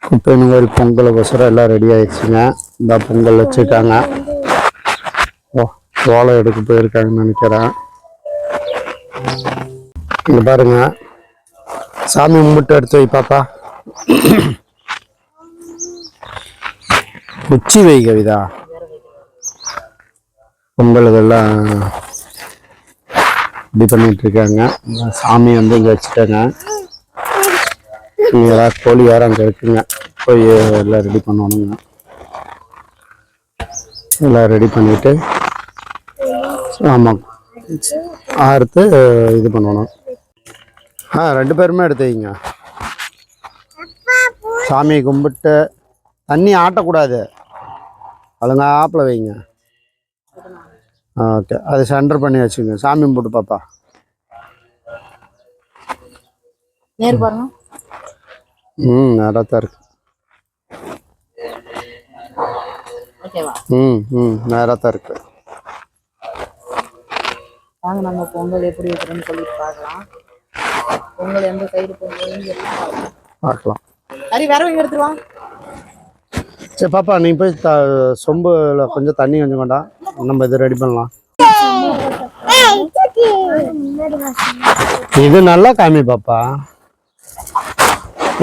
குப்பைன்னு கோயில் பொங்கலுக்கோசரம் எல்லாம் ரெடி ஆயிடுச்சுங்க. இந்த பொங்கல் வச்சுருக்காங்க. ஓலை எடுக்க போயிருக்காங்கன்னு நினைக்கிறேன். இங்க பாருங்க, சாமி கும்பிட்டு எடுத்து வை பாப்பா. உச்சி வை கவிதா. பொங்கலுக்கெல்லாம் இப்படி பண்ணிட்டு இருக்காங்க. சாமி வந்து இங்க வச்சுட்டாங்க. கோழி வேற அங்கே இருக்குங்க. போய் எல்லாம் ரெடி பண்ணணுங்க. எல்லாம் ரெடி பண்ணிட்டு ஆமாம் அறுத்து இது பண்ணணும். ரெண்டு பேருமே எடுத்து வைங்க. சாமி கும்பிட்டு தண்ணி ஆட்டக்கூடாது, ஒழுங்கா ஆப்பில் வைங்க. ஓகே, அது சென்டர் பண்ணி வச்சுங்க. சாமி கும்பிட்டு பாப்பா. நேராக தான் இருக்கு. நேராக தான் இருக்கு. வாங்க நம்ம பொங்கல் எப்படி வைக்கிறோம்னு சொல்லிட்டு பார்க்கலாம். பொங்கல் எந்த சைடு பொங்கல் பார்க்கலாம். சரி, வரவங்க எடுத்துருவான். சரி பாப்பா, நீ போய் சொம்புல கொஞ்சம் தண்ணி கொஞ்சம் கொண்டா, நம்ம இது ரெடி பண்ணலாம். இது நல்லா காமி பாப்பா.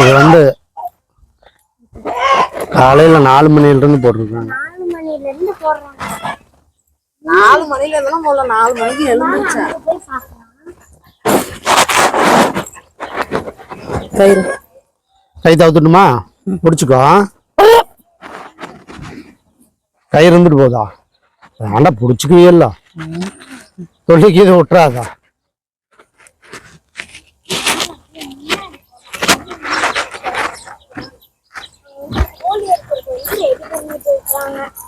இது வந்து காலையில 4 மணிலிருந்து போட்டிருக்காங்க. 4 மணில இருந்தாலும் போல 4 மணிக்கு எழுந்துச்சேன். கை தவுத்துட்டுமா? பிடிச்சிக்கோ. கை இருந்துட்டு போதா? ஆண்டா பிடிச்சிக்கவே இல்லை. தொழிலுக்கு இதை விட்டுறாதா?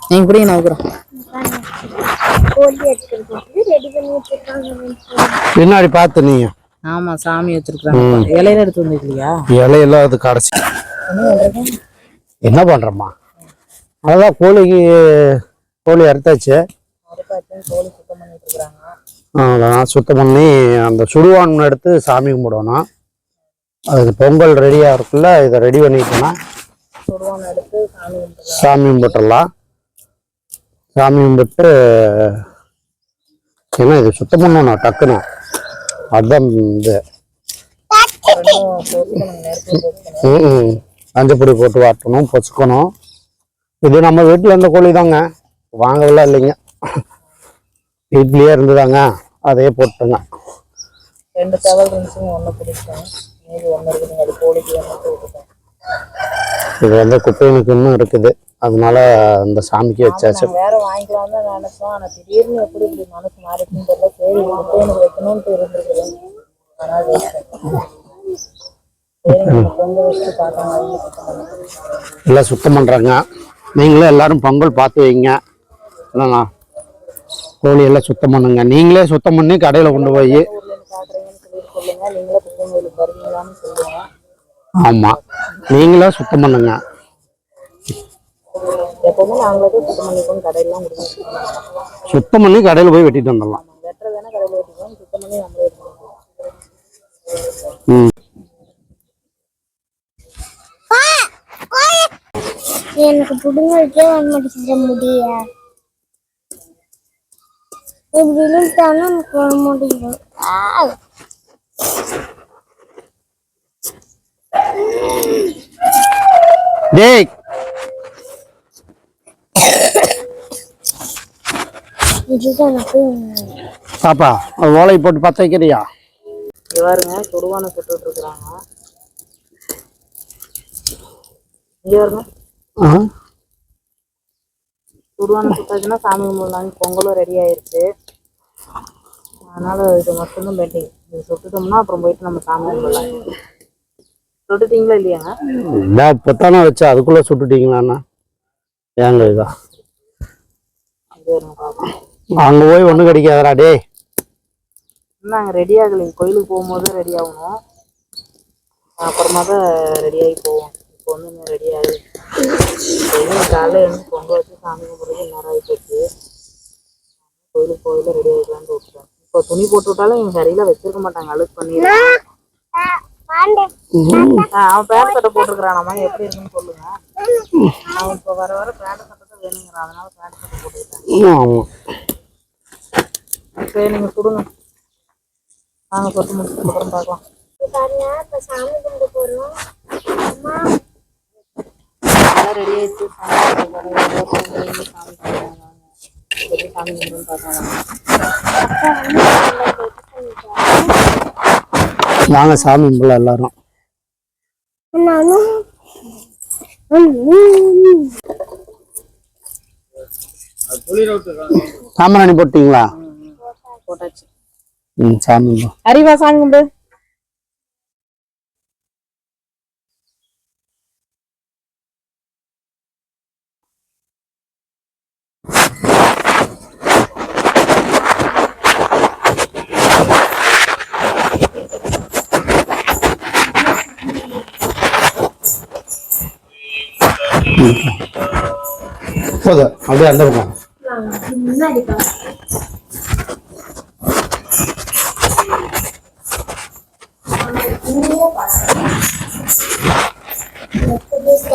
நீங்க புரிய நோக்குறோம். பின்னாடி பார்த்து நீங்க. ஆமா, சாமி வச்சிருக்காங்க. இலையில எடுத்து வந்துருக்கீங்களா? இலையெல்லாம் அது கடைசி என்ன பண்றோமா? அதான் கோழி அறுத்தாச்சு. அதான் சுத்தம் பண்ணி அந்த சுடுவான் எடுத்து சாமி கும்பிடணும். அது பொங்கல் ரெடியாக இருக்குல்ல, இதை ரெடி பண்ணிட்டோன்னா சாமி கும்பிட்டுடலாம். சாமி கும்பிட்டு ஏன்னா இது சுத்தம் பண்ணணும் டக்குன்னு. அதுதான் இது மஞ்சப்பொடி போட்டு வாட்டணும், பொசுக்கணும். இது நம்ம வீட்டில் இருந்த கோழி தாங்க, வாங்கலாம் இல்லைங்க. வீட்லேயே இருந்துதாங்க, அதே போட்டுங்க. 2 தவள் இருந்துச்சுங்க, ஒன்று பிடிச்சேன். மீது ஒன்று இருக்குதுங்க, அது கோழிக்கு ஒன்று. இது வந்து குப்பைனுக்கு இன்னும் இருக்குது, அதனால இந்த சாமிக்கு வச்சாச்சு. வேற வாங்கிக்கலாம் தான் நினைச்சோம். ஆனால் திடீர்னு எப்படி இப்படி மனசு மாறிச்சுன்னு தெரியல. சரி, குப்பைனுக்கு வைக்கணும்னு இருந்துருக்குது. ஆனால் எல்லாம் சுத்தம் பண்றாங்க. நீங்களே எல்லாரும் பொங்கல் பார்த்து வைங்க. இல்லைண்ணா, கோழி எல்லாம் சுத்தம் பண்ணுங்க. நீங்களே சுத்தம் பண்ணி கடையில் கொண்டு போய் ஆமா நீங்களே சுத்தம் பண்ணுங்க. எப்பவுமே நாங்களே சுத்தம் பண்ணிக்கணும். கடையெல்லாம் சுத்தம் பண்ணி கடையில் போய் வெட்டிட்டு வந்துடலாம். வெட்டுறதுனா கடையில் வெட்டிக்கலாம், சுத்தம் பண்ணி நம்மளே எனக்கு புடுங்கவே மாட்டேங்கிற முடிய இப்படி இழுத்தாலும் எனக்கு வர முடியும். டேய் பாப்பா, ஓலை போட்டு பத்த வைக்கிறியா? பாருங்க, சுடுவான சுட்டு இருக்கிறாங்க. இங்க பாருங்க, சுடுவான சுட்டாச்சுன்னா சாமி கும்பிடலாம். பொங்கலும் ரெடி ஆயிருச்சு. அதனால இது மட்டும்தான் பெண்டிங். இது சுட்டுட்டோம்னா அப்புறம் போயிட்டு நம்ம சாமி கும்பிடலாம். சுட்டுட்டீங்களா இல்லையாங்க? இப்பத்தானே வச்சா அதுக்குள்ள சுட்டுட்டீங்களாண்ணா? ஏங்க இதா அங்க போய் ஒண்ணு கிடைக்காதரா? டே நாங்கள் ரெடி ஆகலைங்க. கோயிலுக்கு போகும்போது ரெடி ஆகணும், அப்புறமா தான் ரெடி ஆகி போவோம். இப்போ வந்து இன்னும் ரெடி ஆகி காலையில் எழுந்து பொங்கல் வச்சு சாமி கும்பிட்றது நேரம் ஆகி போச்சு. கோயிலில் ரெடி ஆகிக்கலான்னு விட்டுட்டேன். இப்போ துணி போட்டு விட்டாலும் எங்கள் கறியில் வச்சிருக்க மாட்டாங்க, அழுக்கு பண்ணிடுவாங்க. அவன் பேண்ட் சட்டை போட்டுருக்கானாமா, எப்படி இருக்குன்னு சொல்லுங்க. அவன் இப்போ வர வர பேண்ட் சட்டை தான் வேணுங்கிறான், அதனால பேண்ட் சட்டை போட்டுக்கிட்டேன். சரி நீங்க சுடுங்க, நாங்க சொட்டு முடிச்சதுக்கு அப்புறம் பார்க்கலாம். சாமி கும்பிட்டு போறோம். எல்லாம் ரெடி ஆயிடுச்சு. சாமி கும்பிடுன்னு பார்க்கலாம். வாங்க சாமி கும்பல எல்லாரும். சாம்பிராணி போட்டீங்களா? போட்டாச்சு. சாமி கும்பிடு. அறிவா சாமி கும்பிடு. போதும், அப்படியே அந்த பக்கம்.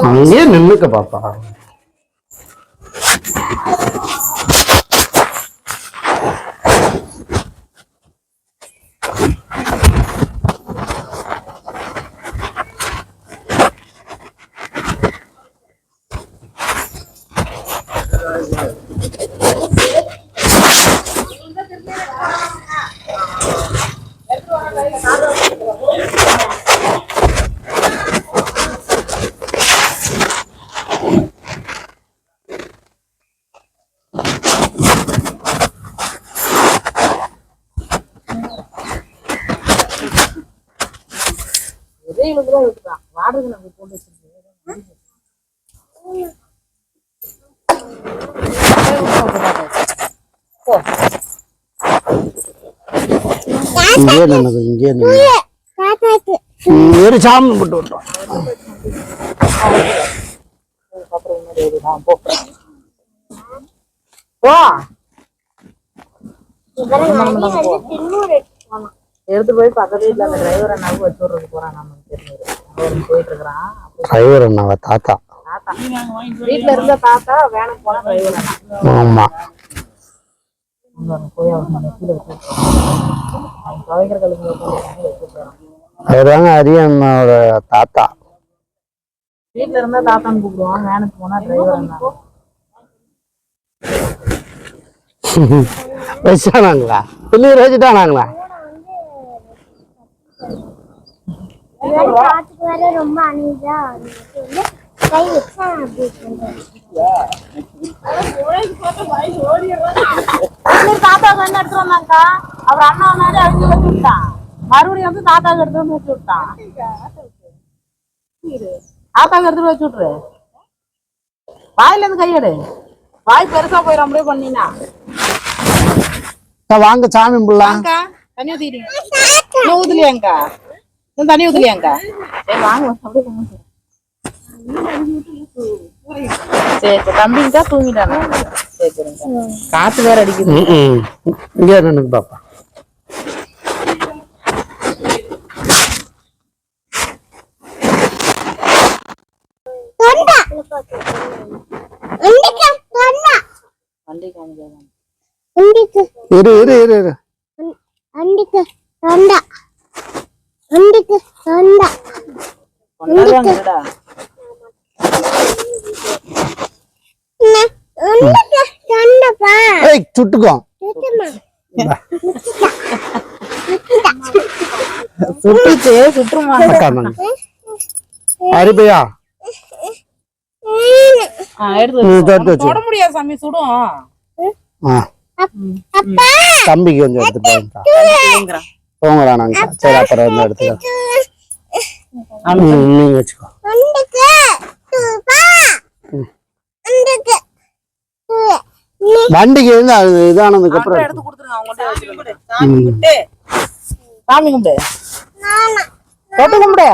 அங்கேயே நின்னுக்க பாப்பா. வாடகை நம்ம போட்டு வச்சிருக்கோம். இங்கே நின்னுக்கு, இங்கே நின்று ஒரு சாமி போட்டு விட்டோம். எடுத்து போய் பக்கத்து வீட்டுல அந்த டிரைவர் அண்ணாவுக்கு வச்சு விடுறதுக்கு போறான். நம்ம போயிட்டு இருக்கிறான் டிரைவர் அண்ணாவா? தாத்தா தாத்தா வீட்டுல இருந்த தாத்தா வேலைக்கு போனா டிரைவர் அண்ணா. ஆமா, போய் அவங்க நெத்தியில வச்சு அவங்க துவைக்கிற கழுவி வச்சுருக்காங்க. அதுதாங்க அரியண்ணோட தாத்தா. வீட்டுல இருந்தா தாத்தான்னு கூப்பிடுவான், வேலைக்கு போனா டிரைவர் அண்ணா. வச்சானாங்களா? பிள்ளைய வச்சுட்டானாங்களா? ரொம்ப அணிதா கை வச்சா தாத்தாவுக்கு வந்து எடுத்து வந்தாங்கக்கா. அவர் அண்ணா முன்னாடி அழிஞ்சு வச்சு விட்டான், மறுபடியும் வந்து தாத்தாவுக்கு எடுத்து வந்து வச்சு விட்டான். தாத்தாவுக்கு எடுத்துட்டு வச்சு விட்டுரு. வாயில இருந்து கையெடு, வாய் பெருசா போயிடும் அப்படியே பண்ணினா. வாங்க சாமி கும்பிடலாம். தண்ணி ஊத்திட்டீங்க? இன்னும் ஊத்துலையாங்கக்கா? இன்னும் தண்ணி ஊத்துலையாங்கக்கா? சரி வாங்க அப்படியே. சரி தம்பிங்கக்கா தூங்கிட்டானா? சரி சரிங்க. காத்து வேற அடிக்குது. இங்கே நின்னுக்கு பாப்பா. இரு இரு இரு இரு. அண்டிக்கு தொண்டா, அண்டிக்கு தொண்டா, கொண்டாடுவாங்கடா. அண்டிக்கு தொண்டப்பா. ஏய் சுட்டுக்கோ. சுட்டுச்சு, சுற்றுமா. அரிப்பையா எடுத்து தொட முடியாது சாமி, சுடும். தம்பிக்கு கொஞ்சம் எடுத்துட்டு தூங்குறானாங்க. சரி அப்புறம் வந்து எடுத்துக்க. நீங்க வச்சுக்கோ. வண்டிக்கு இருந்து அது இதானதுக்கு அப்புறம் எடுத்து கொடுத்துருங்க. அவங்க சாமி கும்பிட்டு, சாமி கும்பிடு, தொட்டு கும்பிடு.